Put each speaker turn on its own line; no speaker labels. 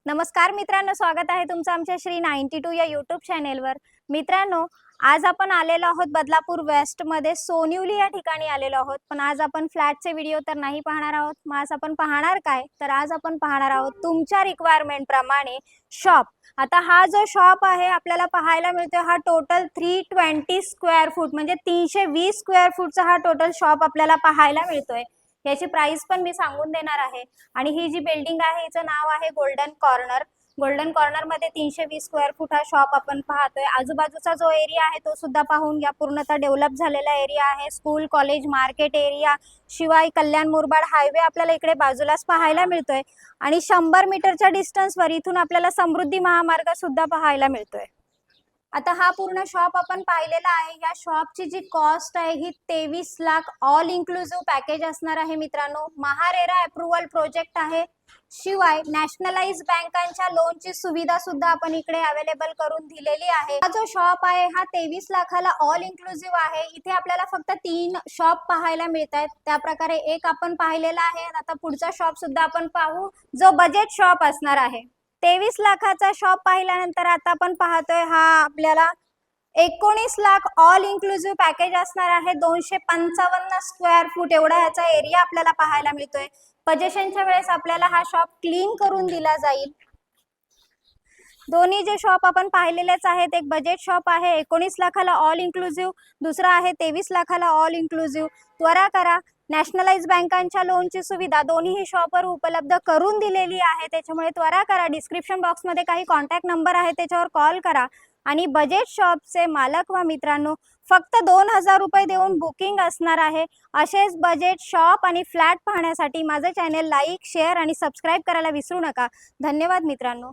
नमस्कार मित्रांनो, स्वागत आहे तुमचं आमच्या श्री 92 या यूट्यूब चॅनेलवर। मित्रांनो, आज आपण आलेलो आहोत बदलापूर वेस्ट मध्ये सोनिवली या ठिकाणी आलेलो आहोत। पण आज आपण फ्लॅटचे व्हिडिओ तर नाही पाहणार आहोत। मग आज आपण पाहणार काय, तर आज आपण पाहणार आहोत तुमच्या रिक्वायरमेंट प्रमाणे शॉप। आता हा जो शॉप आहे आपल्याला पाहायला मिळतोय, हा टोटल 320 स्क्वेअर फूट म्हणजे 320 स्क्वेअर फूटचा हा टोटल शॉप आपल्याला पाहायला मिळतोय। याची प्राइस पण मी सांगून देणार आहे। आणि ही जी बिल्डिंग आहे हिचं नाव आहे गोल्डन कॉर्नर। गोल्डन कॉर्नर मध्ये 320 स्क्वेअर फूट हा शॉप आपण पाहतोय। आजूबाजूचा जो एरिया आहे तो सुद्धा पाहून घ्या, पूर्णतः डेव्हलप झालेला एरिया आहे। स्कूल, कॉलेज, मार्केट एरिया, शिवाय कल्याण मुरबाड हायवे आपल्याला इकडे बाजूलाच पाहायला मिळतोय। आणि 100 मीटरच्या डिस्टन्सवर इथून आपल्याला समृद्धी महामार्ग सुद्धा पाहायला मिळतोय। आता हा पूर्ण शॉप आपण पाहिलेला आहे। या शॉपची जी कॉस्ट आहे ही 23 लाख ऑल इन्क्लुसिव्ह पॅकेज असणार आहे मित्रांनो। महारेरा अप्रूव्हल प्रोजेक्ट आहे। शिवाय नॅशनलाइज बँकांच्या लोनची सुविधा सुद्धा आपण इकडे अवेलेबल करून दिलेली आहे। हा जो शॉप आहे हा 23 लाखाला ऑल इन्क्लुसिव्ह आहे। इथे आपल्याला फक्त 3 शॉप पाहायला मिळतात। त्या प्रकारे एक आपण पाहिलेला आहे। आता पुढचा शॉप सुद्धा आपण पाहू, जो बजेट शॉप असणार आहे। 23 लाखाचा शॉप पाहिल्यानंतर आता आपण पाहतोय हा आपल्याला 19 लाख ऑल इन्क्लुसिव्ह पॅकेज असणार आहे। 255 स्क्वेअर फूट एवढा याचा एरिया आपल्याला पाहायला मिळतोय। पोजेशनच्या वेळेस आपल्याला हा शॉप क्लीन करून दिला जाईल। दोन्ही जे शॉप आपण पाहिलेलेच आहेत, एक बजेट शॉप आहे 19 लाखाला ऑल इन्क्लुसिव्ह, दुसरा आहे 23 लाखाला ऑल इन्क्लुसिव्ह। त्वरा करा, नॅशनलाइज बँकांच्या लोनची सुविधा दोन्ही शॉपवर उपलब्ध करून दिलेली आहे। त्याच्यामुळे त्वरा करा, डिस्क्रिप्शन बॉक्समध्ये काही कॉन्टॅक्ट नंबर आहे त्याच्यावर कॉल करा। आणि बजेट शॉपचे मालक व मित्रांनो, फक्त 2000 रुपये देऊन बुकिंग असणार आहे। असेच बजेट शॉप आणि फ्लॅट पाहण्यासाठी माझं चॅनल लाईक, शेअर आणि सबस्क्राईब करायला विसरू नका। धन्यवाद मित्रांनो।